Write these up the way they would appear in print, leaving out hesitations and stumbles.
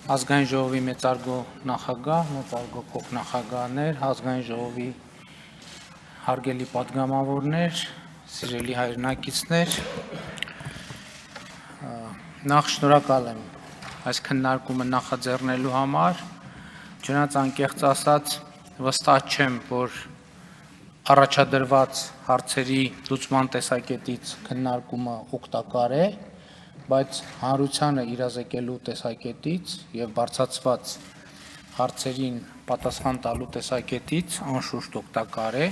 Ազգային ժողովի մեծարգո նախագահ, մեծարգո փոխնախագահներ, ազգային ժողովի հարգելի պատգամավորներ, սիրելի հայրենակիցներ, նախ շնորհակալ եմ այս քննարկումը նախաձեռնելու համար, չնայած անկեղծ ասած վստահ չեմ, որ առաջադրված հարցերի լուծման տեսակետից քննարկումը օգտակար է, բայց հանրությանը իրազեկելու տեսակետից եւ բարձրացված հարցերին պատասխան տալու տեսակետից անշուշտ օգտակար է։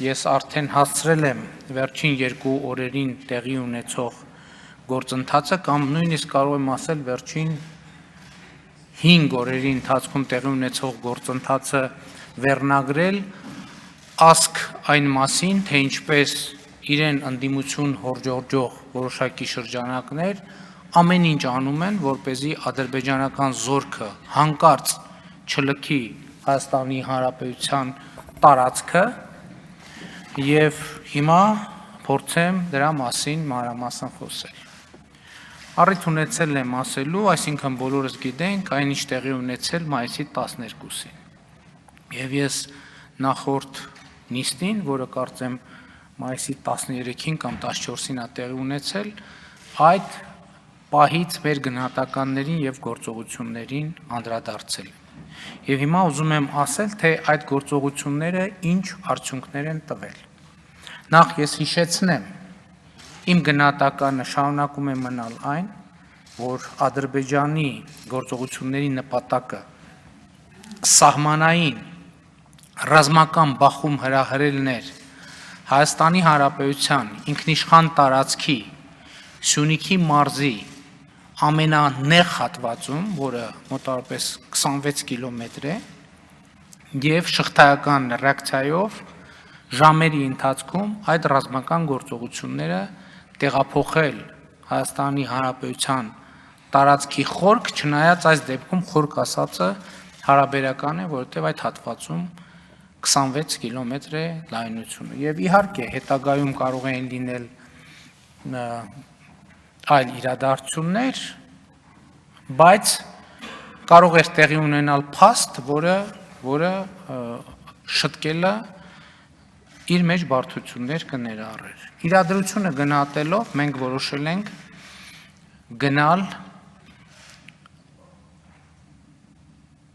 Ես արդեն հասցրել եմ վերջին 2 օրերին տեղի ունեցող գործընթացը կամ նույնիսկ կարող եմ ասել վերջին 5 օրերի ընթացքում տեղի ունեցող գործընթացը վերնագրել ասք այն մասին, թե ինչպես իրեն ընդդիմություն հորժորժող որոշակի շրջանակներ ամեն ինչ անում են, որպեսզի ադրբեջանական զորքը հանկարծ չլքի Հայաստանի Հանրապետության տարածքը եւ հիմա փորձեմ դրա մասին մանրամասն խոսել։ Առիթ ունեցել եմ ասելու, այսինքն բոլորս գիտենք, այնինչ տեղի ունեցել մայիսի 12-ին։ Եվ ես նախորդ նիստին, որը կարծեմ մայիսի 13-ին կամ 14-ին է տեղի ունեցել, այդ պահից մեր գնահատականներին եւ գործողություններին անդրադարձել։ Եվ հիմա ուզում եմ ասել, թե այդ գործողությունները ինչ արդյունքներ են տվել։ Նախ ես հիշեցնեմ, իմ գնահատականը շարունակում է մնալ այն, որ Ադրբեջանի գործողությունների նպատակը սահմանային ռազմական բախում հրահրելն էր Հայաստանի Հանրապետության ինքնիշխան տարածքի Սյունիքի մարզի ամենանեղ հատվածում, որը մոտավորապես 26 կիլոմետր է, եւ շղթայական ռեակցիայով ժամերի ընթացքում այդ ռազմական գործողությունները տեղափոխել Հայաստանի Հանրապետության տարածքի խորք, չնայած այս դեպքում խորք ասածը հարաբերական է, որովհետեւ այդ հատվածում 26 կիլոմետր է լայնությունը եւ իհարկե հետագայում կարող են լինել այլ իրադարձություններ, բայց կարող էր տեղի ունենալ փաստ, որը շտկելը իր մեջ բարդություններ կներառեր։ Իրադրությունը գնահատելով մենք որոշել ենք գնալ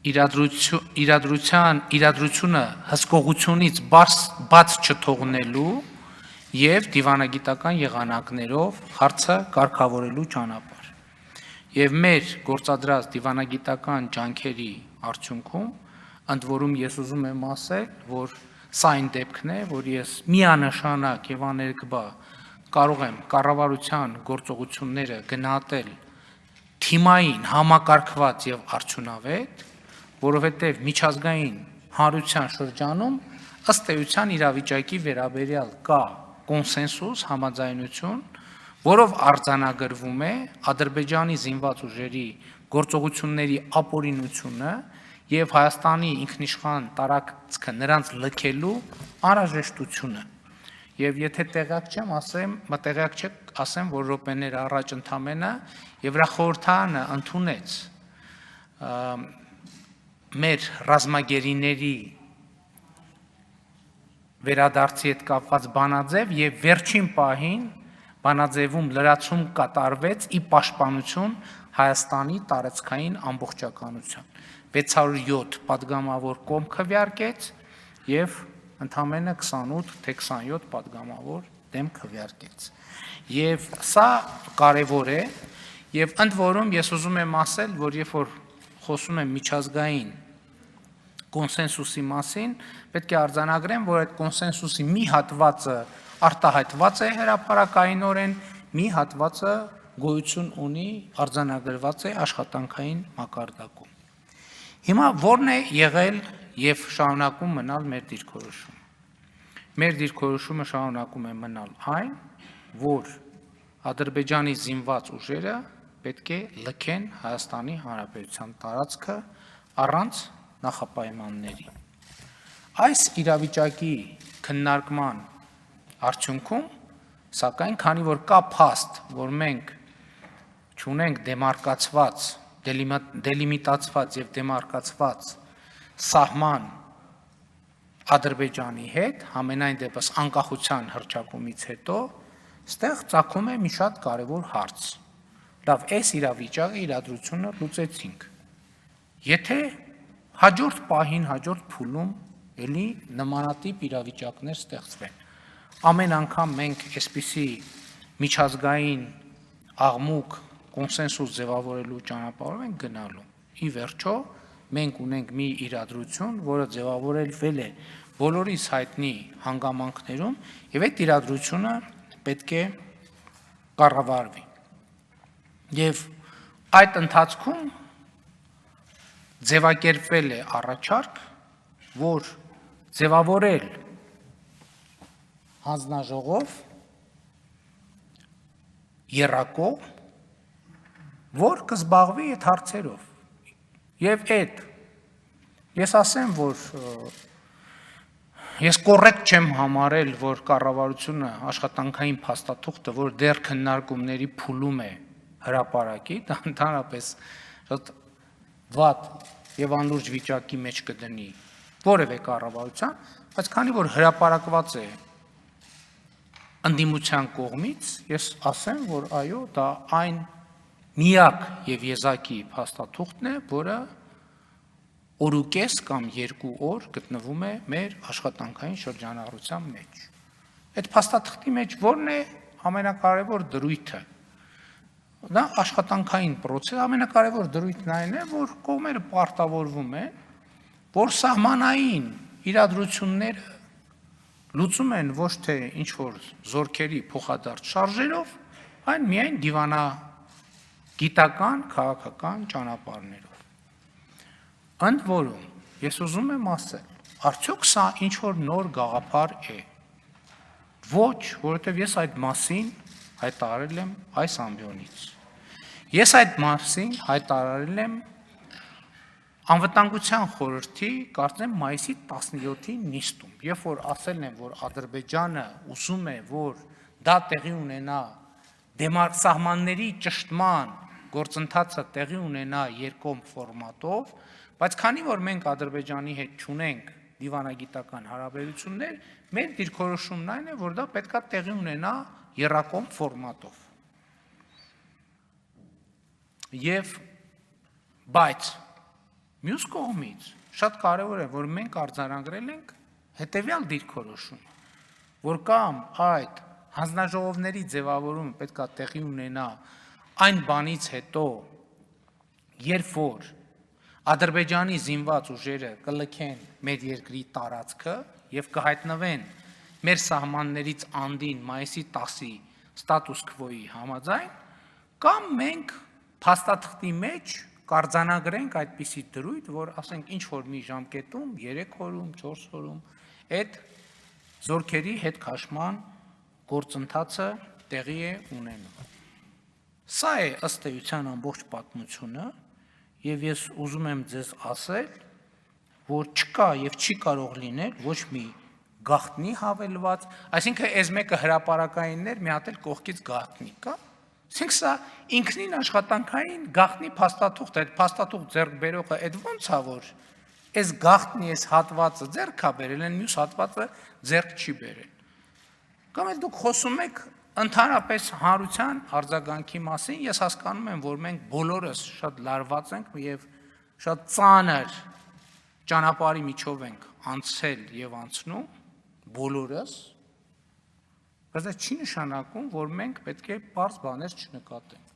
իրադրությունը հսկողությունից բաց չթողնելու եւ դիվանագիտական եղանակներով հարցը կարգավորելու ճանապարհ։ Եվ մեր գործադրած դիվանագիտական ջանքերի արդյունքում, ընդ որում ես ուզում եմ ասել, որ սա այն դեպքն է, որ ես միանշանակ եւ աներկբա կարող եմ կառավարության գործողությունները գնահատել թիմային, համակարգված եւ արդյունավետ, որովհետև միջազգային հանրության շրջանում ըստ էության իրավիճակի վերաբերյալ կա կոնսենսուս, համաձայնություն, որով արձանագրվում է Ադրբեջանի զինված ուժերի գործողությունների ապօրինությունը եւ Հայաստանի ինքնիշխան տարածքը նրանց լքելու անհրաժեշտությունը։ Եվ եթե տեղյակ չեմ, ասեմ, որ րոպեներ առաջ ընդամենը Եվրախորհրդարանը ընդունեց մեր ռազմագերիների վերադարձի հետ կապված բանաձև եւ վերջին պահին բանաձևում լրացում կատարվեց ի պաշտպանություն Հայաստանի տարածքային ամբողջականության։ 607 падգամավոր կողմ քվեարկեց եւ ընդամենը 28 թե 27 падգամավոր դեմ քվեարկեց։ Եվ սա կարեւոր է եւ ընդ որում ես ուզում եմ ասել, որ երբ որ խոսում եմ միջազգային կոնսենսուսի մասին, պետք է արձանագրեմ, որ այդ կոնսենսուսի մի հատվածը արտահայտված է հրապարակայինորեն, մի հատվածը գոյություն ունի, արձանագրված է աշխատանքային մակարդակում։ Հիմա ո՞րն է եղել եւ շարունակում մնալ մեր դիրքորոշումը։ Մեր դիրքորոշումը շարունակում է մնալ այն, որ Ադրբեջանի զինված ուժերը պետք է լքեն Հայաստանի Հանրապետության տարածքը առանց նախապայմանների։ Այս իրավիճակի քննարկման արդյունքում, սակայն քանի որ կա փաստ, որ մենք չունենք դեմարկացված դելիմիտացված եւ դեմարկացված սահման Ադրբեջանի հետ, համենայն դեպս անկախության հռչակումից հետո, ստեղ ծագում է մի շատ կարևոր հարց։ Լավ, այս իրավիճակը իրադրությունը լուծեցինք։ Եթե հաջորդ պահին, հաջորդ փուլում էլի նմանատիպ իրավիճակներ ստեղծվեն։ Ամեն անգամ մենք այսպիսի միջազգային աղմուկ, կոնսենսուս ձևավորելու ճանապարհով ենք գնալու։ Ի վերջո մենք ունենք մի իրադրություն, որը ձևավորվել է բոլորիս հայտնի հանգամանքներում, եւ այդ իրադրությունը պետք է կառավարվի։ Եվ այդ ընթացքում ձևակերպվել է առաջարկ, որ ձևավորել հանձնաժողով եռակողմ, որ կզբաղվի այդ հարցերով։ Եվ այդ, ես ասեմ, որ ես կոռեկտ չեմ համարել, որ կառավարությունը աշխատանքային փաստաթուղթը, որ դեռ քննարկումների փուլում է հրապարակի, դա ընդհանրապես շատ վատ եւ անլուրջ վիճակի մեջ կդնի որևէ կառավարության, բայց քանի որ հրապարակված է ընդդիմության կողմից, ես ասեմ, որ այո, դա այն միակ եւ եզակի փաստաթուղթն է, որը օրուկես կամ 2 օր գտնվում է մեր աշխատանքային շրջանառության մեջ։ Այդ փաստաթղթի մեջ որն է ամենակարևոր դրույթը։ Դա աշխատանքային process, ամենակարևոր դրույթն այն է, որ կողմերը պարտավորվում են, որ սահմանային իրադրությունները լուծում են ոչ թե ինչ որ զորքերի փոխադարձ շարժերով, այլ միայն դիվանագիտական, քաղաքական ճանապարհներով։ Ընդ որում, ես ուզում եմ ասել, արդյոք սա ինչ որ նոր գաղափար է։ Ոչ, որովհետև ես այդ մասին հայտարարել եմ այս ամբիոնից։ Ես այդ մասին հայտարարել եմ Անվտանգության խորհրդի, կարծեմ մայիսի 17-ի նիստում, երբ որ ասել են, որ Ադրբեջանը ուզում է, որ դա տեղի ունենա սահմանների ճշտման գործընթացը տեղի ունենա երկկողմ ֆորմատով, բայց քանի որ մենք Ադրբեջանի հետ չունենք դիվանագիտական հարաբերություններ, մեր դիրքորոշումն այն է, որ դա պետքա տեղի ունենա եռակողմ ֆորմատով։ Եվ բայց մյուս կողմից շատ կարևոր է, որ մենք արձանագրել ենք հետևյալ դիրքորոշումը, որ կամ այդ հանձնաժողովների ձևավորումը պետքա տեղի ունենա այն բանից հետո, երբ որ Ադրբեջանի զինված ուժերը կլքեն մեր երկրի տարածքը եւ կհայտնվեն մեր սահմաններից անդին մայիսի 10-ի ստատուս քվոյի համաձայն, կամ մենք փաստաթղթի մեջ կարձանագրենք այդպիսի դրույթ, որ ասենք ինչ որ մի ժամկետում 3 օրում, 4 օրում այդ զորքերի հետ քաշման գործընթացը տեղի է ունենում։ Սա է ըստ էության ամբողջ պատմությունը, եւ ես ուզում եմ ձեզ ասել, որ չկա եւ չի կարող լինել ոչ մի գաղտնի հավելված, այսինքն այս մեկը հրապարակայիններ, մի հատ էլ կողքից գաղտնի կա։ Այսինքն սա ինքնին աշխատանքային գաղտնի փաստաթուղթ է, այդ փաստաթուղթ ձեռք բերողը այդ ո՞նց է, որ այս գաղտնի այս հատվածը ձեռք է բերել, այն մյուս հատվածը ձեռք չի բերել։ Կամ էլ դուք խոսում եք ընդհանրապես հանրության արձագանքի մասին, ես հասկանում եմ, որ մենք բոլորս շատ լարված ենք եւ շատ ծանր ճանապարհի միջով ենք անցել եւ անցնում, բոլորս, բայց դա չի նշանակում, որ մենք պետք է բարձ բաներ չնկատենք։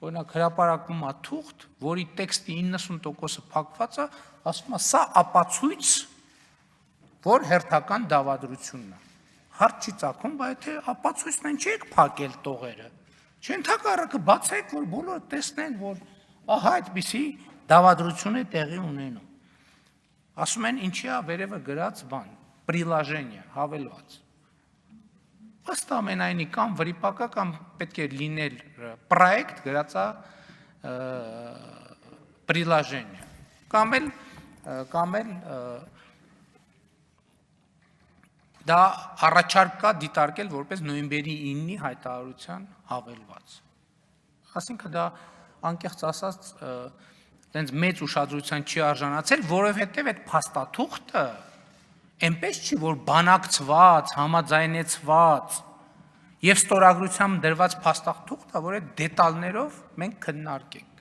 Օրինակ հրապարակվում է թուղթ, որի տեքստի 90%-ը փակված է, ասում է սա ապացույց, որ հերթական դավադրությունն է։ Հարց չի ծագում, բայց թե ապացույցն են չի փակել տողերը։ Չընդհակառակը բացեք, որ բոլորը տեսնեն, որ ահա այդպիսի դավադրություն է տեղի ունենում։ Ասում են ինչի է վերևը գրած բան, պրիլաժենիա, հավելված։ Ըստ ամենայնի կամ վրիպակա կամ պետք է լինել պրոյեկտ գրածա պրիլաժենիա, կամ էլ դա առաջարկ կա դիտարկել որպես նոյեմբերի 9-ի հայտարարության հավելված։ Այսինքն դա անկեղծ ասած տենց մեծ ուշադրության չի արժանացել, որովհետև այդ փաստաթուղթը այնպես չի, որ բանակցված, համաձայնեցված եւ ստորագրությամբ դրված փաստաթուղթ է, որ այդ դետալներով մենք քննարկենք։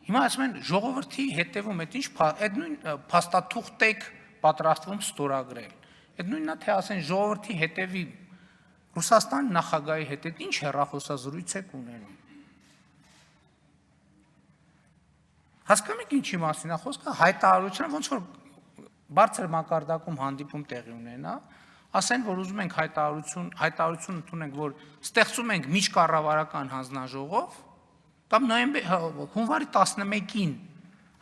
Հիմա ասում են ժողովրդի հետևում այդ ինչ այդ նույն փաստաթուղթ եք պատրաստվում ստորագրել։ Այդ նույնն է թե ասեն ժողովրդի հետևի Ռուսաստան նախագահի հետ այդ ինչ հեռախոսազրույց եք ունենում։ Հասկանում եք ինչի մասին է խոսքը, հայտարարության ոնց որ բարձր մակարդակում հանդիպում տեղի ունենա, ասեն, որ ուզում ենք հայտարարություն ընդունենք, որ ստեղծում ենք միջկառավարական հանձնաժողով, կամ հունվարի 11-ին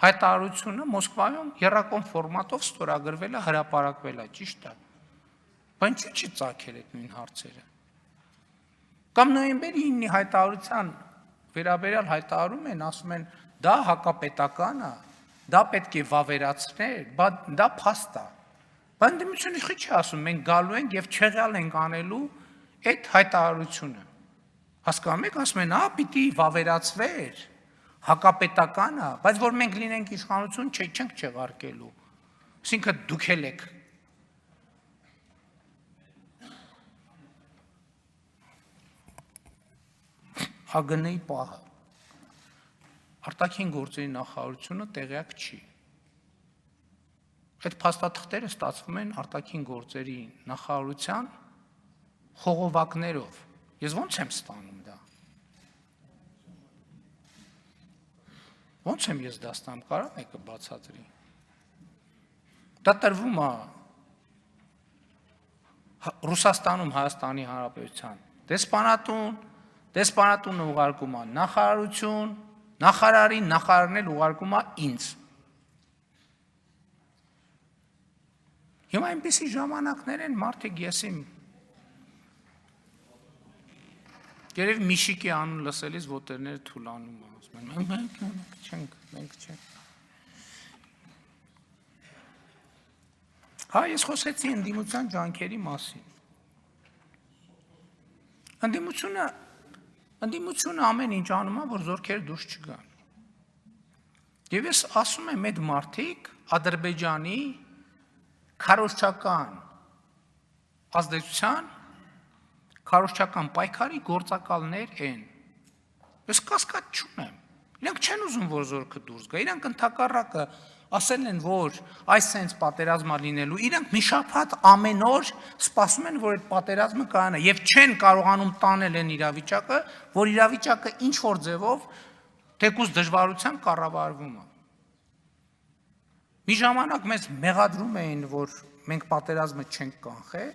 հայտարարությունը Մոսկվայում եռակոմ ֆորմատով ստորագրվել է, հրապարակվել է, ճիշտ է։ Բայց ինչի՞ չի ծագել այդ նույն հարցերը։ Կամ նոյեմբերի 9-ի հայտարարության վերաբերյալ հայտարարում են, ասում են, դա հակապետական է, դա պետք է վավերացնել, դա փաստ է։ Բայց ընդդիմությունը չի ասում, մենք գալու ենք եւ չեղյալ ենք անելու այդ հայտարարությունը։ Հասկանում եք, ասում են, պիտի վավերացվեր, հակապետական է, բայց որ մենք լինենք իշխանություն, չենք չեղարկելու։ Այսինքն դուք էլ եք։ ՀԳՆ-ի պահը։ Արտաքին գործերի նախարարությունը տեղյակ չի։ Այդ փաստաթղթերը ստացվում են արտաքին գործերի նախարարության խողովակներով։ Ես ո՞նց եմ ստանում դա։ Ո՞նց եմ ես դա ստանում, կարա՞մ եկը բացատրի։ Դա տրվում է Ռուսաստանում Հայաստանի Հանրապետության դեսպանատունը ուղարկում է նախարարություն, նախարարին, նախարարն էլ ուղարկում է ինձ։ Հիմա այնպիսի ժամանակներ են, մարդիկ եսիմ երևի Միշիկի անուն լսելիս ոտերները թուլանում են, ասում են, մենք չենք։ Հա, ես խոսեցի ընդդիմության ջանքերի մասին։ Ընդդիմությունը ամեն ինչ անում է, որ զորքերը դուրս չգան։ Եվ ես ասում եմ, այդ մարդիկ Ադրբեջանի քարոզչական ազդեցության, քարոզչական պայքարի գործակալներ են։ Ես կասկած չունեմ։ Իրանք չեն ուզում, որ զորքը դուրս գա։ Իրանք ընդհակառակը ասել են, որ այս սենց պատերազմա լինելու, իրանք մի շաբաթ ամեն օր սպասում են, որ այդ պատերազմը կանա եւ չեն կարողանում տանել այն իրավիճակը, որ իրավիճակը ինչ որ ձևով թեկուզ դժվարությամբ կառավարվում է։ Մի ժամանակ մեզ մեղադրում էին, որ մենք պատերազմը չենք կանխել,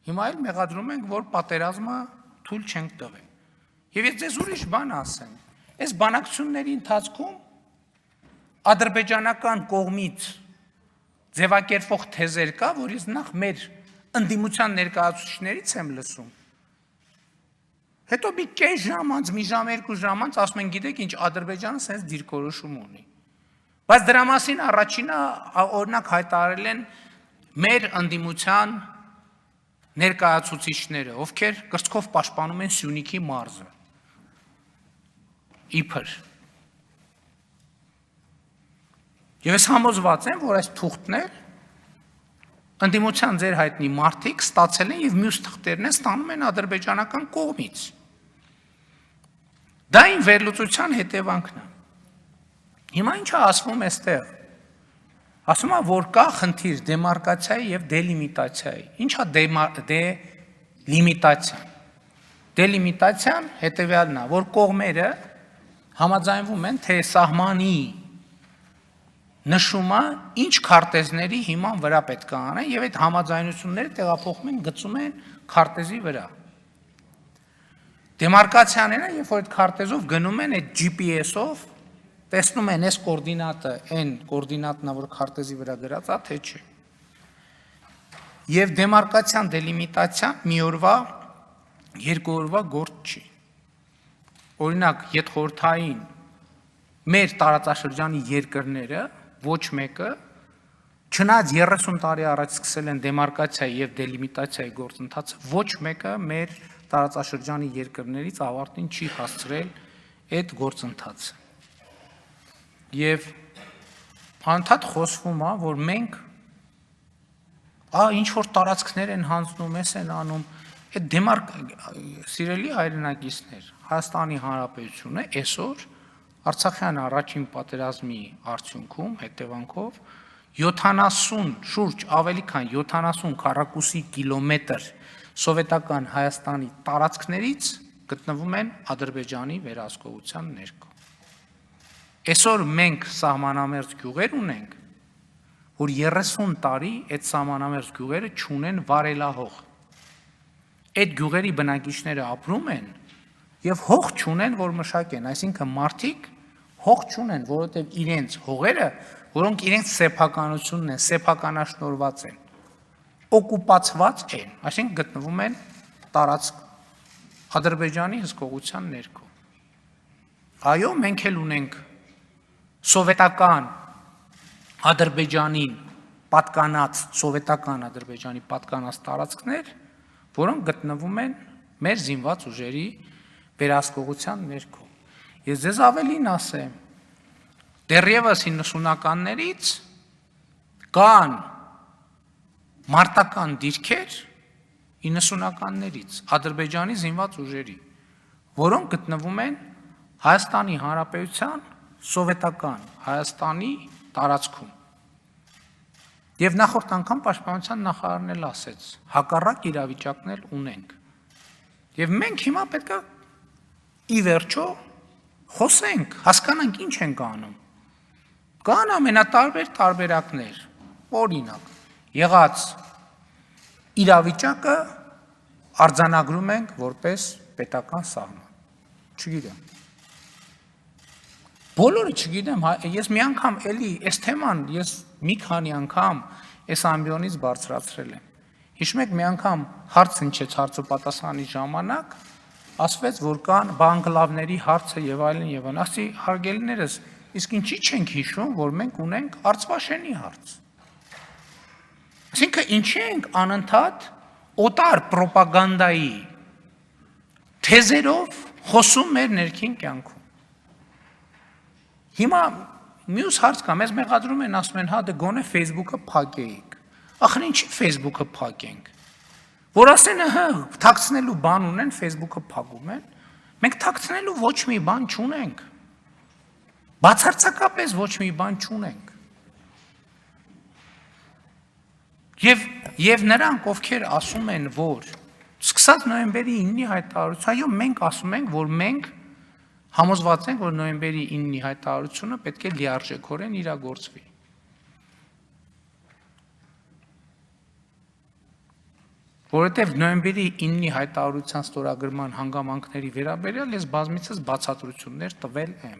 հիմա էլ մեղադրում ենք, որ պատերազմը թույլ չենք տվել։ Եվ ես ձեզ ուրիշ բան ասեմ, այս բանակցությունների ընթացքում ադրբեջանական կողմից ձևակերպվող թեզեր կա, որ ես նախ մեր ընդդիմության ներկայացուցիչներից եմ լսում։ Հետո մի կես ժամ անց, մի ժամ, երկու ժամ անց ասում են, գիտեք ինչ, Ադրբեջանը սենց դիրքորոշում ունի։ Բայց դրա մասին առաջինը օրինակ հայտարարել են մեր ընդդիմության ներկայացուցիչները, ովքեր կրծքով պաշտպանում են Սյունիքի մարզը։ Իբր։ Եվ ես համոզված եմ, որ այս թուղթներ ընդդիմության ձեր հայտնի մարդիկ ստացել են եւ մյուս թղթերն են ստանում են ադրբեջանական կողմից։ Դա այն վերլուծության հետևանքն է։ Հիմա ինչ է ասվում այստեղ։ Ասում է, որ կա խնդիր դեմարկացիայի եւ դելիմիտացիայի։ Ինչ է դելիմիտացիան։ Դելիմիտացիան հետեւյալն է, որ կողմերը համաձայնվում են, թե սահմանի նշումը ինչ քարտեզների հիման վրա պետք է անեն եւ այդ համաձայնությունները տեղափոխում են, գծում են քարտեզի վրա։ Դեմարկացիաները, երբ որ այդ քարտեզով գնում են այդ GPS-ով, տեսնում են այս կոորդինատը, այն կոորդինատն է, որ քարտեզի վրա գրած է, թե չէ։ Եվ դեմարկացիան, դելիմիտացիան մի օրվա, երկու օրվա գործ չի։ Օրինակ, յետխորհրդային մեր տարածաշրջանի երկրները ոչ մեկը, չնայած 30 տարի առաջ սկսել են դեմարկացիայի եւ դելիմիտացիայի գործընթացը, ոչ մեկը մեր տարածաշրջանի երկրներից ավարտին չի հասցրել այդ գործընթացը։ Եվ անդադ խոսվում է, որ մենք ինչ որ տարածքներ են հանձնում, էս են անում, այդ սիրելի հայրենակիցներ, Հայաստանի Հանրապետությունը այսօր Արցախյան առաջին պատերազմի արդյունքում հետևանքով 70 շուրջ ավելի քան 70 քառակուսի կիլոմետր սովետական Հայաստանի տարածքներից գտնվում են Ադրբեջանի վերահսկողության ներքո։ Այսօր մենք սահմանամերձ գյուղեր ունենք, որ 30 տարի այդ սահմանամերձ գյուղերը չունեն վարելահող։ Այդ գյուղերի բնակիչները ապրում են եւ հող չունեն, որ մշակեն, այսինքն մարդիկ հող չունեն, որովհետեւ իրենց հողերը, որոնք իրենց սեփականությունն են, սեփականաշնորհված են, օկուպացված են, այսինքն գտնվում են տարածք Ադրբեջանի հսկողության ներքո։ Այո, մենք էլ ունենք սովետական Ադրբեջանին պատկանած, սովետական Ադրբեջանի պատկանած տարածքներ, որոնք գտնվում են մեր զինված ուժերի վերահսկողության ներքո։ Ես ձեզ ավելին ասեմ, դեռևս 90-ականներից կան մարտական դիրքեր 90-ականներից Ադրբեջանի զինված ուժերի, որոնք գտնվում են Հայաստանի Հանրապետության սովետական Հայաստանի տարածքում։ Եվ նախորդ անգամ պաշտպանության նախարարն էլ ասեց, հակառակ իրավիճակն էլ ունենք։ Եվ մենք հիմա պետք է ի վերջո խոսենք, հասկանանք ինչ ենք անում։ Կան ամենատարբեր տարբերակներ, օրինակ, եղած իրավիճակը արձանագրում ենք որպես պետական սահման։ Չգիտեմ։ Բոլորը չգիտեմ, ես մի անգամ էլի այս թեման ես մի քանի անգամ այս ամբիոնից բարձրացրել եմ։ Հիշում եք մի անգամ հարց հնչեց հարց ու պատասխանի ժամանակ, ասվեց, որ կան բանկլավների հարցը եւ այլն, ասի հարգելիներս, իսկ ինչի չենք հիշում, որ մենք ունենք Արցվաշենի հարց։ Այսինքն ինչի ենք անընդհատ օտար պրոպագանդայի թեզերով խոսում մեր ներքին կյանքում։ Հիմա մյուս հարց կա, մեզ մեղադրում են, ասում են, հա դե գոնե Facebook-ը փակեիք։ Ախր ինչի Facebook-ը փակենք։ Որ ասեն, հա, թաքցնելու բան ունեն, Facebook-ը փակում են։ Մենք թաքցնելու ոչ մի բան չունենք։ Բացարձակապես ոչ մի բան չունենք։ Եվ նրանք, ովքեր ասում են, որ սկսած նոյեմբերի 9-ի հայտարարություն, այո, մենք ասում ենք, որ մենք համոզված ենք, որ նոյեմբերի 9-ի հայտարարությունը պետք է լիարժեքորեն իրագործվի։ Որովհետև նոյեմբերի 9-ի հայտարարության ստորագրման հանգամանքների վերաբերյալ ես բազմիցս բացատրություններ տվել եմ։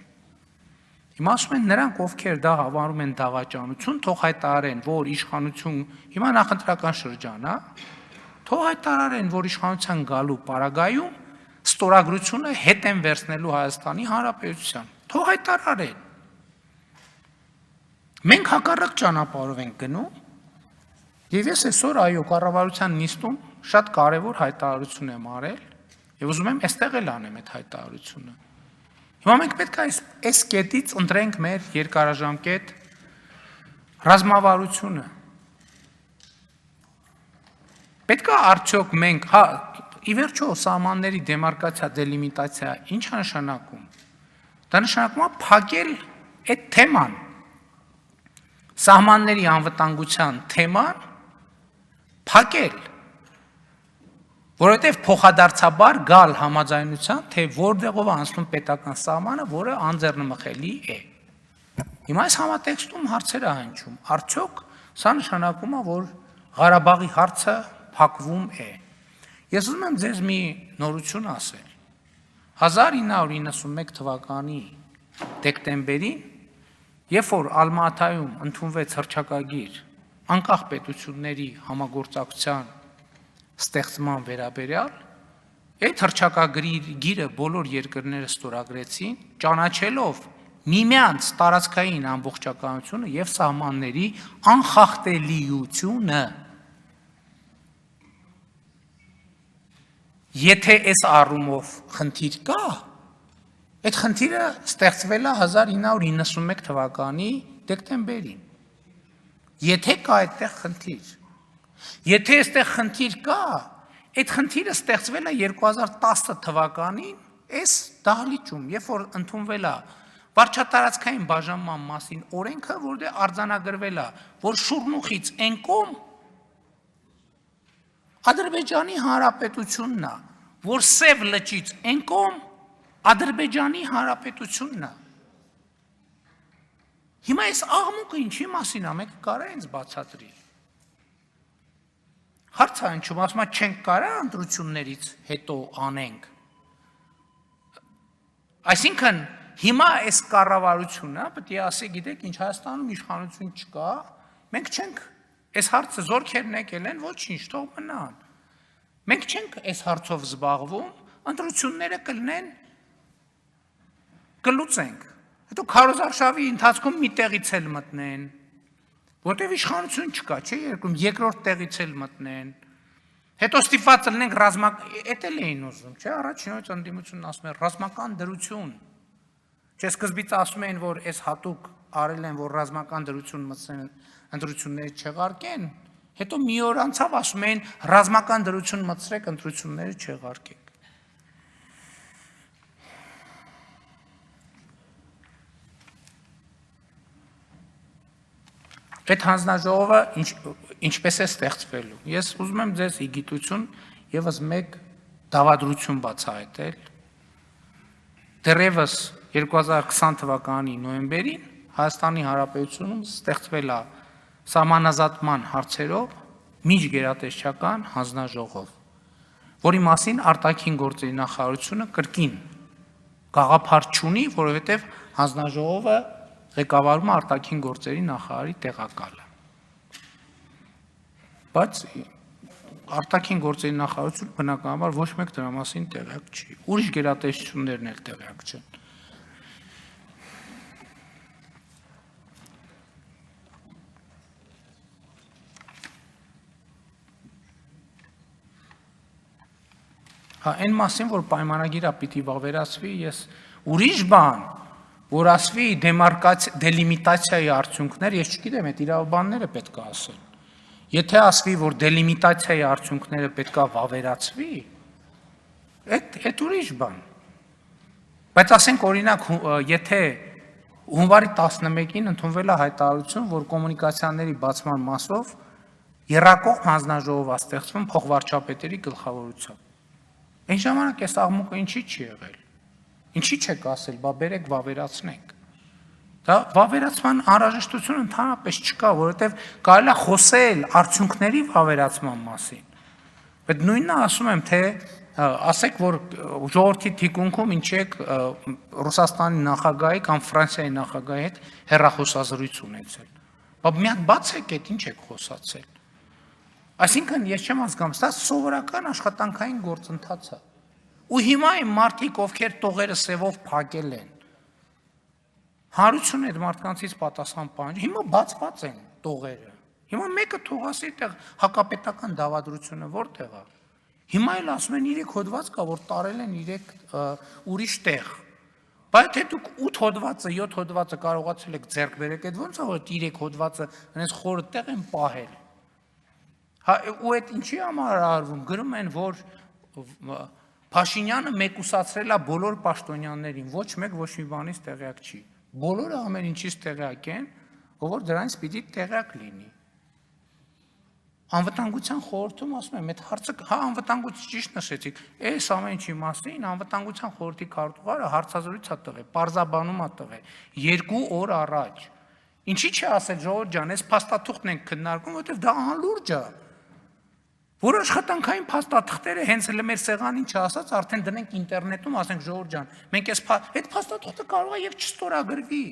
Հիմա ասում են նրանք, ովքեր դա հավանում են դավաճանություն, թող հայտարարեն, որ իշխանություն, հիմա նախընտրական շրջան, թող հայտարարեն, որ իշխանության գալու պարագայում ստորագրությունը հետ են վերցնելու Հայաստանի Հանրապետության։ Թող հայտարարեն։ Մենք հակառակ ճանապարհով ենք գնում, եւ ես այսօր այո կառավարության նիստում շատ կարեւոր հայտարարություն եմ արել եւ ուզում եմ այստեղ էլ անեմ այդ հայտարարությունը։ Հիմա մենք պետք է այս կետից ընտրենք մեր երկարաժամկետ ռազմավարությունը։ Պետք է արդյոք մենք, հա, ի վերջո սահմանների դեմարկացիա, դելիմիտացիա ինչ է նշանակում։ Դա նշանակում է փակել այդ թեման։ Սահմանների անվտանգության թեման փակել, որովհետև փոխադարձաբար գալ համաձայնության, թե որտեղով է անցնում պետական սահմանը, որը անձեռնմխելի է։ Հիմա այս համատեքստում հարցեր է հնչում, արդյոք սա նշանակում է, որ Ղարաբաղի հարցը փակվում է։ Ես ուզում եմ ձեզ մի նորություն ասել։ 1991 թվականի դեկտեմբերին, երբ որ Ալմատայում ընդունվեց հռչակագիր անկախ պետությունների համագործակցության ստեղծման վերաբերյալ, այդ հռչակագիրը բոլոր երկրները ստորագրեցին, ճանաչելով միմյանց տարածքային ամբողջականությունը եւ սահմանների անխախտելիությունը։ Եթե այս առումով խնդիր կա, Այդ խնդիրը ստեղծվել է 1991 թվականի դեկտեմբերին։ Եթե կա այդտեղ խնդիր, եթե այստեղ խնդիր կա, այդ խնդիրը ստեղծվել է 2010 թվականին, այս դահլիճում, երբ որ ընդունվել է վարչատարածքային բաժանման մասին օրենքը, որտեղ արձանագրվել է, որ Շուռնուխից այն կողմ Ադրբեջանի Հանրապետությունն է, որ Սև լճից այն կողմ Ադրբեջանի Հանրապետությունն է։ Հիմա այս աղմուկը ինչի մասին է, մեկը կարա ինձ բացատրի։ Հարց է հնչում, ասում եմ, չենք կարա ընտրություններից հետո անենք։ Այսինքն հիմա այս կառավարությունը պետք է ասի, գիտեք, ինչ Հայաստանում իշխանություն չկա, մենք չենք այս հարցը զորքերն եկել են, ոչինչ, թող մնան։ Մենք չենք այս հարցով զբաղվում, ընտրությունները կլինեն, կլուծենք։ Հետո քարոզարշավի ընթացքում մի տեղից էլ մտնեն, որտեղ իշխանություն չկա, չէ, երկրորդ տեղից էլ մտնեն։ Հետո ստիպված լինենք էդ էլ էին ուզում, չէ, առաջինորդ ընդդիմությունն ասում է ռազմական դրություն։ Չէ, սկզբից ասում էին, որ այս հատուկ արել են, որ ռազմական դրություն մտցնեն, ընտրությունները չեղարկեն, հետո մի օր անցավ ասում էին ռազմական դրություն մտցրեք, ընտրությունները չեղարկեք։ Այդ հանձնաժողովը ինչպես է ստեղծվելու։ Ես ուզում եմ ձեզ ի գիտություն եւս մեկ դավադրություն բացահայտել։ Դեռևս 2020 թվականի նոյեմբերին Հայաստանի Հանրապետությունում ստեղծվել է սահմանազատման հարցերով միջգերատեսչական հանձնաժողով, որի մասին արտաքին գործերի նախարարությունը կրկին գաղափար չունի, որովհետև հանձնաժողովը ղեկավարում է արտաքին գործերի նախարարի տեղակալը։ Բայց արտաքին գործերի նախարարությունը բնականաբար ոչ մեկ դրա մասին տեղյակ չի։ Ուրիշ գերատեսչություններն էլ տեղյակ չեն։ Հա, այն մասին, որ պայմանագիրը պիտի վավերացվի, ես ուրիշ բան, որ ասվի դելիմիտացիայի արդյունքներ, ես չգիտեմ, այդ իրավաբանները պետք է ասեն։ Եթե ասվի, որ դելիմիտացիայի արդյունքները պետք է վավերացվի, այդ ուրիշ բան։ Բայց ասենք օրինակ, եթե հունվարի 11-ին ընդունվել է հայտարարություն, որ կոմունիկացիաների բացման մասով եռակողմ հանձնաժողով է ստեղծվում փոխվարչապետերի գլխավորությամբ։ Այն ժամանակ այս աղմուկը ինչի չի եղել։ Ինչի չեք ասել, բա բերեք վավերացնենք։ Դա վավերացման անհրաժեշտություն ընդհանրապես չկա, որովհետև կարելի է խոսել արդյունքների վավերացման մասին։ Բայց նույնն ասում եմ, թե ասեք, որ ժողովրդի թիկունքում ինչ եք Ռուսաստանի նախագահի կամ Ֆրանսիայի նախագահի հետ հեռախոսազրույց ունեցել։ Բա մի հատ բացեք այդ ինչ եք խոսացել։ Այսինքն ես չեմ հասկանում, դա սովորական աշխատանքային գործընթաց է։ Ու հիմա այն մարդիկ, ովքեր տողերը սևով փակել են, հանրությունը այդ մարդկանցից պատասխան պահանջի, հիմա բացված են տողերը։ Հիմա մեկը թող ասի այդտեղ հակապետական դավադրությունը որտեղ է։ Հիմա էլ ասում են 3 հոդված կա, որ տարել են 3 ուրիշ տեղ։ Բայց թե դուք 8 հոդվածը, 7 հոդվածը կարողացել եք ձեռք բերեք, այդ ո՞նց է, որ 3 հոդվածը այնպես խորը տեղ են պահել։ Հա, ու այդ ինչի համար արվում, գրում են, որ Փաշինյանը մեկուսացրել է բոլոր պաշտոնյաներին, ոչ մեկ ոչ մի բանից տեղյակ չի։ Բոլորը ամեն ինչից տեղյակ են, որ դրանից պիտի տեղյակ լինի։ Անվտանգության խորհրդում ասում եմ, այդ հարցը, հա, անվտանգություն ճիշտ նշեցիք, այս ամեն ինչի մասին անվտանգության խորհրդի քարտուղարը հարցազրույց է տվել, պարզաբանում է տվել 2 օր առաջ։ Ինչի՞ չի ասել ժողովուրդ ջան, այս փաստաթուղթն ենք քննարկում, որովհետև դա անլուրջ է։ Որ աշխատանքային փաստաթղթերը հենց էլ մեր սեղանին չասած, արդեն դնենք ինտերնետում, ասենք ժողովուրդ ջան, մենք այդ փաստաթղթը կարող է եւ չստորագրվի։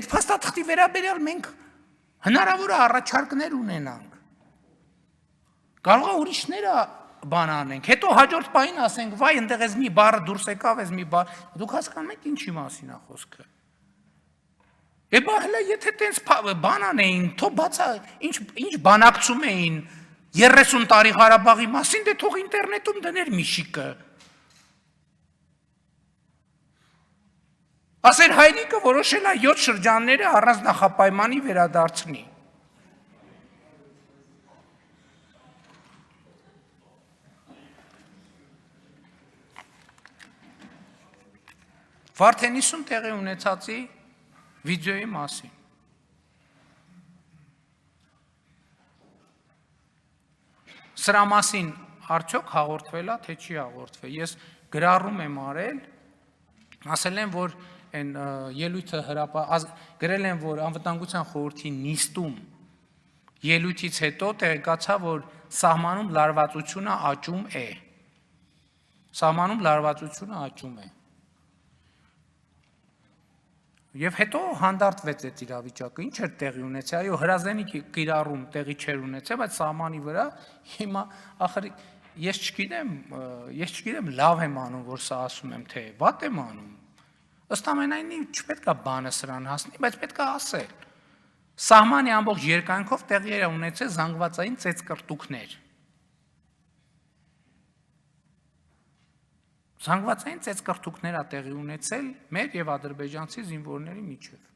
Այդ փաստաթղթի վերաբերյալ մենք հնարավոր է առաջարկներ ունենանք։ Կարող է ուրիշները բան անենք, հետո հաջորդ պահին ասենք, վայ, այնտեղ էս մի բառը դուրս եկավ, էս մի բառ, դուք հասկանում եք ինչի մասին է խոսքը։ Էբա հələ եթե տենց բան անեին, թող բացա, ինչ բանակցում էին 30 տարի Ղարաբաղի մասին, դե թող ինտերնետում դներ մի շիկը։ Ասեր հայրիկը որոշել է 7 շրջանները առանց նախապայմանի վերադարձնի։ Վարդենիսում տեղի ունեցածի վիդեոյի մասին։ Սրա մասին արդյոք հաղորդվել է, թե չի հաղորդվել։ Ես գրառում եմ արել, ասել եմ, որ այն ելույթը գրել են, որ անվտանգության խորհրդի նիստում ելույթից հետո տեղեկացա, որ սահմանում լարվածությունը աճում է։ Սահմանում լարվածությունը աճում է։ Եւ հետո հանդարտվեց այդ իրավիճակը, ինչ էր տեղի ունեցել, այո, հրազենի կիրառում տեղի չէր ունեցել, բայց սահմանի վրա հիմա ախր ես չգիտեմ լավ եմ անում, որ սա ասում եմ, թե վատ եմ անում։ Ըստ ամենայնի չպետք է բանը սրան հասնի, բայց պետք է ասել։ Սահմանի ամբողջ երկայնքով տեղի էր ունեցել զանգվածային ծեծկռտուքներ։ Զանգվածային ծեծկռտուքներ ա տեղի ունեցել մեր եւ ադրբեջանցի զինվորների միջև։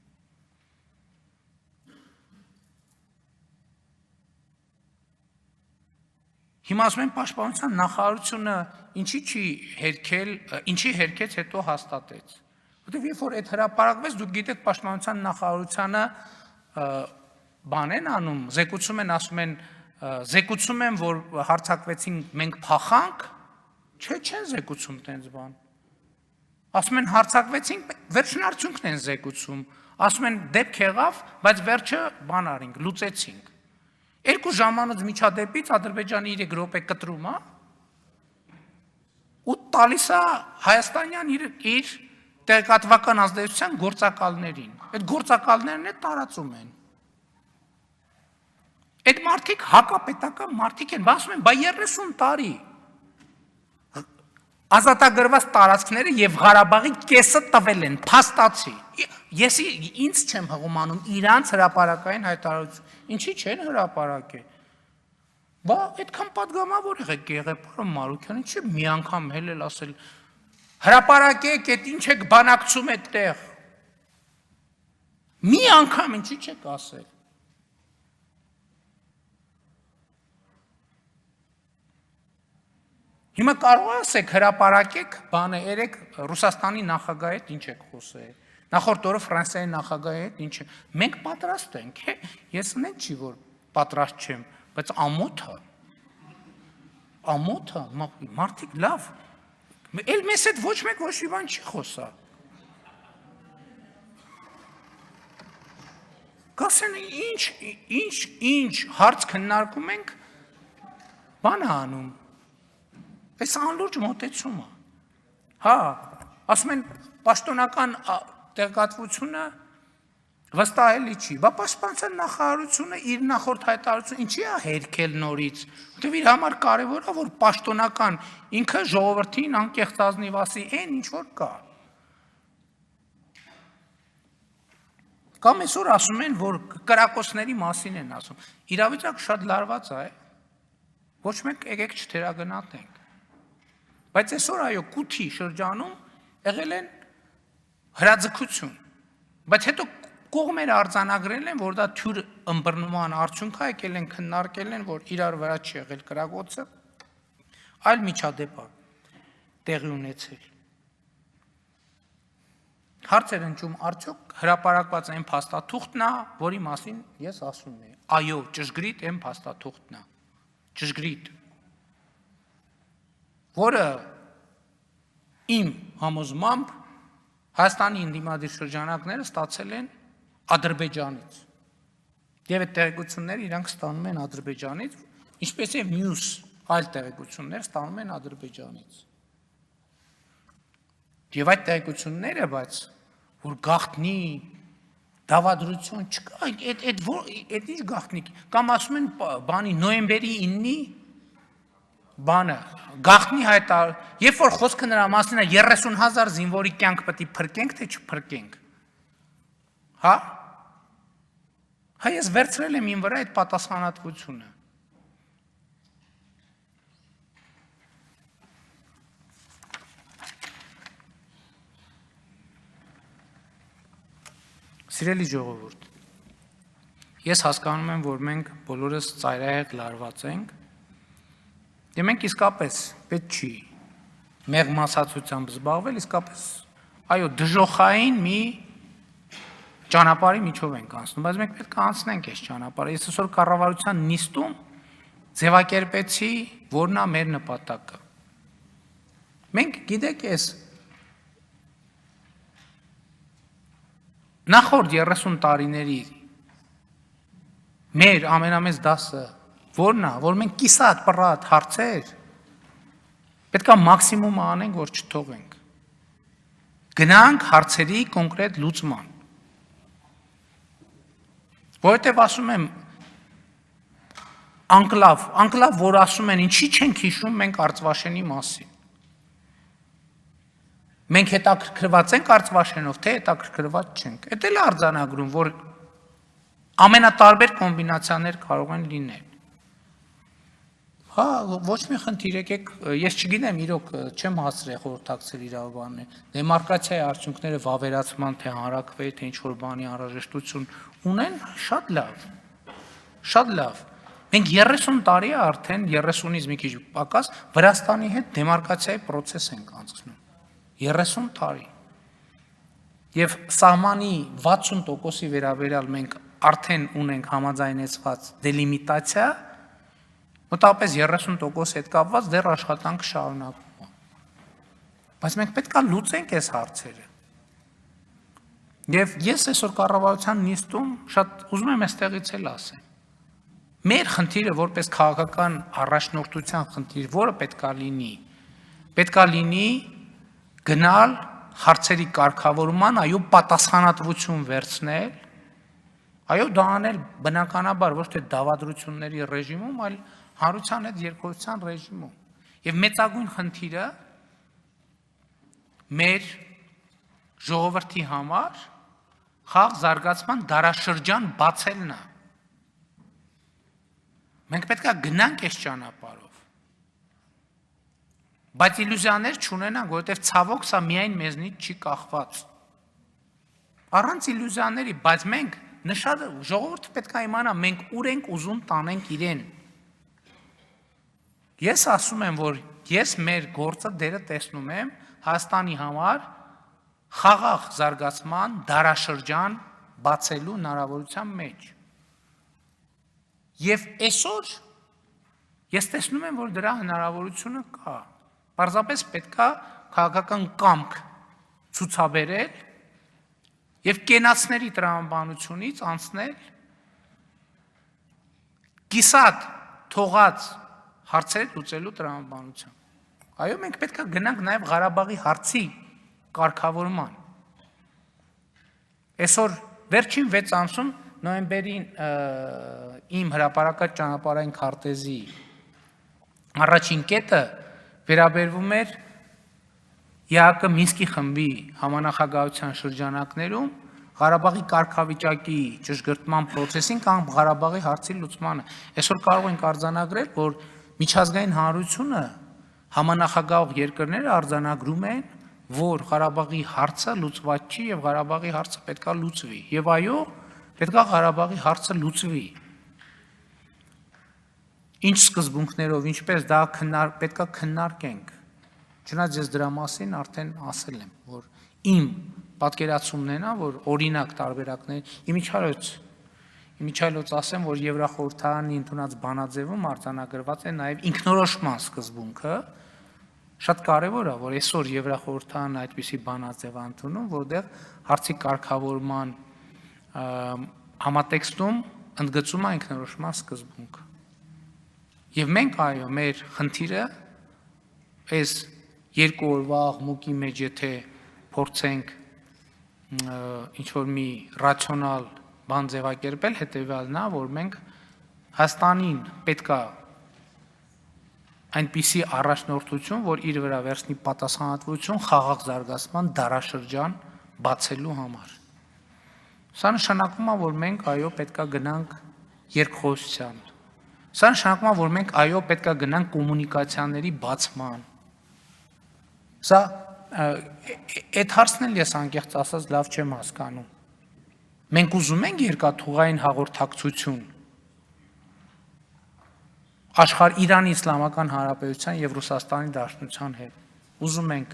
Հիմա ասում են պաշտպանության նախարարությունը ինչի հերքեց հետո հաստատեց։ Որտեւ երբ որ այդ հրապարակվեց, դուք գիտեք պաշտպանության նախարարությունը բան են անում, զեկուցում են, ասում են, զեկուցում են, որ հարձակվեցին, մենք փախանք, չեն զեկուցում տենց բան։ Ասում են հարձակվեցինք, վերջնարդյունքն են զեկուցում, ասում են դեպք եղավ, բայց վերջը բան արինք, լուծեցինք։ 2 ժամանոց միջադեպից Ադրբեջանի 3 րոպե կտրում է, ու տալիս է հայաստանյան իր տեղեկատվական ազդեցության գործակալներին։ Այդ գործակալներն է տարածում են։ Այդ մարդիկ հակապետական մարդիկ են, ասում են, բայ 30 տարի ազատագրված տարածքները եւ Ղարաբաղի կեսը տվել են, փաստացի։ Ես ինձ չեմ հղումանում իրանց հրապարակային հայտարարություն։ Ինչի չեն հրապարակել։ Բա այդքան падգամավոր եղեք պարոն Մարուկյան, ինչի մի անգամ հելել ասել հրապարակեք, այդ ինչ եք բանակցում այդտեղ։ Մի անգամ ինչի չեք ասել։ Հիմա կարող ասեք հրապարակեք, բանը երեք Ռուսաստանի նախագահի հետ ինչ եք խոսել։ Նախորդ օրը Ֆրանսիայի նախագահի հետ ինչ է։ Մենք պատրաստ ենք, ես նենց չի որ պատրաստ չեմ, բայց ամոթը, մարդիկ լավ։ Էլ մեզ հետ ոչ մեկ ոչ մի բան չի խոսա։ Կասեն ինչ հարց քննարկում ենք, բան է անում։ Այս անլուրջ մոտեցում է։ Հա, ասում են պաշտոնական տեղեկատվությունը վստահելի չի։ Բա պաշտպանության նախարարությունը իր նախորդ հայտարարությունը ինչի է հերքել նորից։ Որտեւ իր համար կարևոր է, որ պաշտոնական ինքը ժողովրդին անկեղծ ազնիվ ասի այն ինչ որ կա։ Կամ այսօր ասում են, որ կրակոցների մասին են ասում։ Իրավիճակը շատ լարված է։ Ոչ մեկ եկեք չթերագնահատենք։ Բայց այսօր այո կութի շրջանում եղել են հրաձգություն, բայց հետո կողմերը արձանագրել են, որ դա թյուր ըմբռնման արդյունք է, եկել են քննարկել են, որ իրար վրա չի եղել կրակոցը, այլ միջադեպ է տեղի ունեցել։ Հարցեր ընջում արդյոք հրապարակված այն փաստաթուղթն է, որի մասին ես ասում եմ, այո, ճշգրիտ այն փաստաթուղթն է, ճշգրիտ, որը իմ համոզմամբ Հայաստանի ընդդիմադիր շրջանակները ստացել են Ադրբեջանից։ Եվ այդ տեղեկությունները իրանք ստանում են Ադրբեջանից, ինչպես եւ մյուս այլ տեղեկություններ ստանում են Ադրբեջանից։ Եվ այդ տեղեկությունները, բայց որ գաղտնի դավադրություն չկա, այդ ինչ գաղտնիք, կամ ասում են բանի նոյեմբերի 9-ի բանը, գաղտնի հայտար, երբ որ խոսքը նրա մասին է 30,000 զինվորի կյանք պետք է փրկենք, թե չփրկենք։ Հա? Հա ես վերցրել եմ իմ վրա այդ պատասխանատվությունը։ Սիրելի ժողովուրդ, ես հասկանում եմ, որ մենք բոլորս ծայրահեղ լարված ենք, եւ մենք իսկապես պետք չի մեղմ ասացությամբ զբաղվել, իսկապես այո, դժոխային մի ճանապարհի միջով ենք անցնում, բայց մենք պետք է անցնենք այս ճանապարհը։ Ես այսօր կառավարության նիստում ձևակերպեցի, որն է մեր նպատակը։ Մենք գիտեք, նախորդ 30 տարիների մեր ամենամեծ դասը որն է, որ մենք կիսատ պռատ հարցեր պետք է մաքսիմումը անենք, որ չթողենք։ Գնանք հարցերի կոնկրետ լուծման։ Որովհետև ասում եմ, անկլավ, որ ասում են, ինչի չենք հիշում մենք Արցվաշենի մասին։ Մենք հետաքրքրված ենք Արցվաշենով, թե հետաքրքրված չենք։ Էդ էլ է արձանագրում, որ ամենատարբեր կոմբինացիաներ կարող են լինել։ Հա, ոչ մի խնդիր, եկեք, ես չգիտեմ, իրոք չեմ հասցրել խորհրդակցել իրավաբաններ, դեմարկացիայի արդյունքները վավերացման, թե հանրաքվեի, թե ինչ-որ բանի անհրաժեշտություն ունեն, շատ լավ։ Մենք 30 տարի է արդեն, 30-ից մի քիչ պակաս, Վրաստանի հետ դեմարկացիայի պրոցես ենք անցնում։ 30 տարի։ Եվ սահմանի 60%-ի վերաբերյալ մենք արդեն ունենք համաձայնեցված դելիմիտացիա, մոտավորապես 30% հետ կապված դեռ աշխատանք շարունակվում է։ Բայց մենք պետք է լուծենք այս հարցերը։ Եվ ես այսօր կառավարության նիստում շատ ուզում եմ այստեղից էլ ասեմ։ Մեր խնդիրը որպես քաղաքական առաջնորդության խնդիր, որը պետք է լինի գնալ հարցերի կարգավորման, այո, պատասխանատվություն վերցնել, այո, դա անել բնականաբար ոչ թե դավադրությունների ռեժիմում, այլ հանրության հետ երկխոսության ռեժիմում։ Եվ մեծագույն խնդիրը մեր ժողովրդի համար խաղ զարգացման դարաշրջան բացելն է։ Մենք պետք է գնանք այս ճանապարհով։ Բայց իլյուզիաներ չունենանք, որովհետև ցավոք սա միայն մեզնից չի կախված։ Առանց իլյուզիաների, բայց մենք ժողովուրդը պետք է իմանա, մենք ուր ենք ուզում տանենք իրեն։ Ես ասում եմ, որ ես մեր գործը դերը տեսնում եմ Հայաստանի համար խաղաղ զարգացման դարաշրջան բացելու հնարավորության մեջ։ Եվ այսօր ես տեսնում եմ, որ դրա հնարավորությունը կա։ Պարզապես պետք է քաղաքական կամք ցուցաբերել եւ կենացների տրամաբանությունից անցնել կիսատ թողած հարցեր լուծելու տրամաբանության։ Այո, մենք պետք է գնանք նաեւ Ղարաբաղի հարցի կարգավորման։ Այսօր վերջին 6 ամսում նոյեմբերին իմ հրապարակած ճանապարհային քարտեզի առաջին կետը վերաբերվում էր ԵԱԿ Մինսկի խմբի համանախագահության շրջանակներում Ղարաբաղի կարգավիճակի ճշգրտման process-ին կամ Ղարաբաղի հարցի լուծմանը։ Այսօր կարող ենք արձանագրել, որ միջազգային հանրությունը համանախագահող երկրները արձանագրում են, որ Ղարաբաղի հարցը լուծված չի եւ Ղարաբաղի հարցը պետք է լուծվի։ Եվ այո, պետք է Ղարաբաղի հարցը լուծվի։ Ինչ սկզբունքներով, ինչպես դա պետք է քննարկենք։ Չնայած ես դրա մասին արդեն ասել եմ, որ իմ պատկերացումն է նա, որ օրինակ տարբերակներ, իմիջիայլոց ասեմ, որ Եվրախորհրդարանի ընդունած բանաձևում արձանագրված է նաև ինքնորոշման սկզբունքը, շատ կարևոր է, որ այսօր Եվրախորհրդարանը այդպիսի բանաձև ընդունում, որտեղ հարցի կարգավորման համատեքստում ընդգծում է ինքնորոշման սկզբունքը։ Եվ մենք այո, մեր խնդիրը այս 2 օրվա աղմուկի մեջ եթե փորձենք ինչ-որ մի ռացիոնալ բան ձևակերպել, հետևյալն է, որ մենք Հայաստանին պետք է այնպիսի առաջնորդություն, որ իր վրա վերցնի պատասխանատվություն խաղաղ զարգացման դարաշրջան բացելու համար։ Սա նշանակում է, որ մենք այո պետք է գնանք երկխոսության։ Սա նշանակում է, որ մենք այո պետք է գնանք կոմունիկացիաների բացման։ Սա այդ հարցն էլ ես անկեղծ ասած լավ չեմ հասկանում։ Մենք ուզում ենք երկաթուղային հաղորդակցություն Իրանի Իսլամական Հանրապետության եւ Ռուսաստանի Դաշնության հետ։ Ուզում ենք։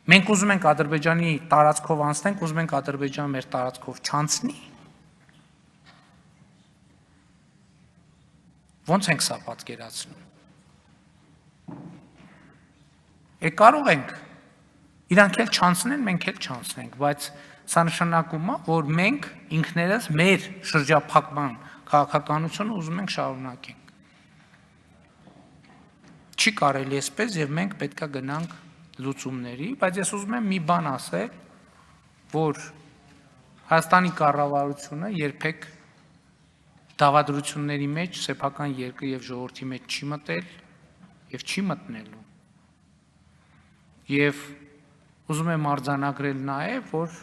Մենք ուզում ենք Ադրբեջանի տարածքով անցնենք, ուզում ենք Ադրբեջանը մեր տարածքով չանցնի։ Ոնց ենք սա պատկերացնում։ Կարող ենք իրանք էլ չանցնեն, մենք էլ չանցնենք, բայց սա նշանակում է, որ մենք ինքներս մեր շրջափակման քաղաքականությունը ուզում ենք շարունակենք։ Չի կարելի այսպես եւ մենք պետքա գնանք լուծումների, բայց ես ուզում եմ մի բան ասել, որ Հայաստանի կառավարությունը երբեք դավադրությունների մեջ սեփական երկրի եւ ժողովրդի մեջ չի մտել եւ չի մտնելու։ Եվ ուզում եմ արձանագրել նաեւ, որ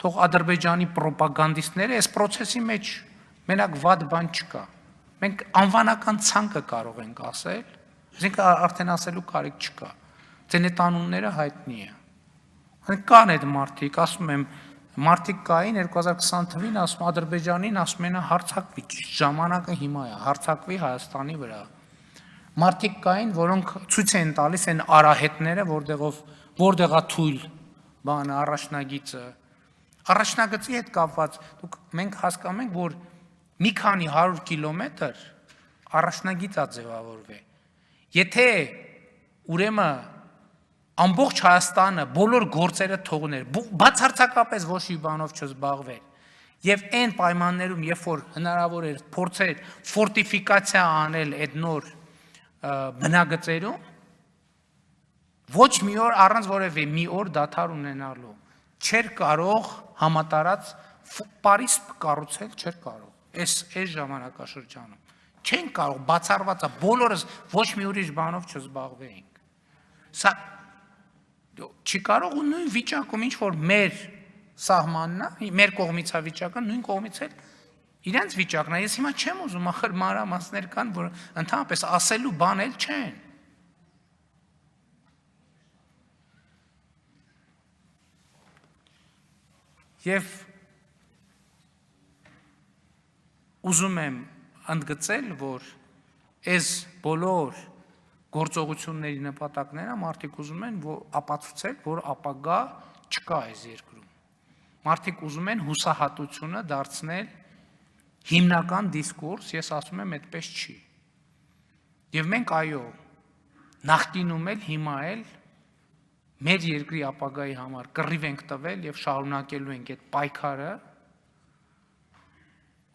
թող Ադրբեջանի ռոպագանդիստները այս process-ի մեջ մենակ վատ բան չկա։ Մենք անվանական ցանկը կարող ենք ասել, այսինքն արդեն ասելու կարիք չկա։ Ձեն այդ անունները հայտնի է։ Կան այդ մարդիկ, ասում եմ, մարդիկ կային 2020 թվին, ասում Ադրբեջանին, ասում են հարձակվի, ժամանակը հիմա է, հարձակվի Հայաստանի վրա։ Մարդիկ կային, որոնք ցույց են տալիս այն արահետները, որտեղա թույլ բանը առաջնագիծը։ Առաջնագծի հետ կապված մենք հասկանում ենք, որ մի քանի 100 կիլոմետր առաջնագիծ է ձևավորվել։ Եթե ուրեմն ամբողջ Հայաստանը բոլոր գործերը թողներ, բացարձակապես ոչ մի բանով չզբաղվեր, եւ այն պայմաններում, երբ որ հնարավոր էր փորձեր ֆորտիֆիկացիա անել այդ նոր բնագծերում, ոչ մի օր առանց որևէ մի օր դադար ունենալու չէր կարող համատարած Պարիս կառուցել, չէր կարող։ Այս ժամանակաշրջանում չեն կարող, բացառված է, բոլորս ոչ մի ուրիշ բանով չզբաղվեինք։ Սա չի կարող ու նույն վիճակում ինչ որ մեր սահմանն է, մեր կողմից է վիճակը, նույն կողմից էլ իրենց վիճակն է։ Ես հիմա չեմ ուզում, ախր մանրամասներ կան, որ ընդհանրապես ասելու բան էլ չեն։ Եվ ուզում եմ ընդգծել, որ այս բոլոր գործողությունների նպատակները մարդիկ ուզում են ապացուցել, որ ապագա չկա այս երկրում։ Մարդիկ ուզում են հուսահատությունը դարձնել հիմնական դիսկուրս, ես ասում եմ, այդպես չի։ Եվ մենք այո, նախկինում էլ հիմա էլ մեր երկրի ապագայի համար կռիվ ենք տվել եւ շարունակելու ենք այդ պայքարը,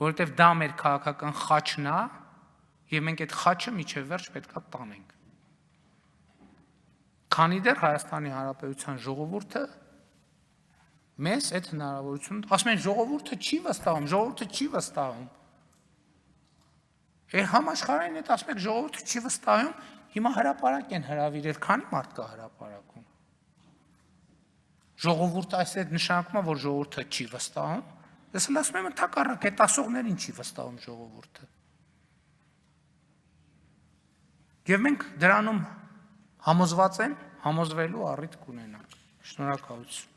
որովհետեւ դա մեր քաղաքական խաչն է եւ մենք այդ խաչը միջև վերջ պետքա տանենք։ Քանի դեռ Հայաստանի Հանրապետության ժողովուրդը մեզ այդ հնարավորություն, ասում են ժողովուրդը չի վստահում։ Համաշխարհային հետ ասում եք ժողովուրդը չի վստահում, հիմա հրապարակ են հրավիրել, քանի մարդ կա հրապարակում։ Ժողովուրդը այսպես նշանակում է, որ ժողովուրդը չի վստահում։ Ես ասում եմ ընդհակառակ, այդ ասողներին չի վստահում ժողովուրդը։ Եվ մենք դրանում համոզված են, համոզվելու առիթ կունենանք։ Շնորհակալություն։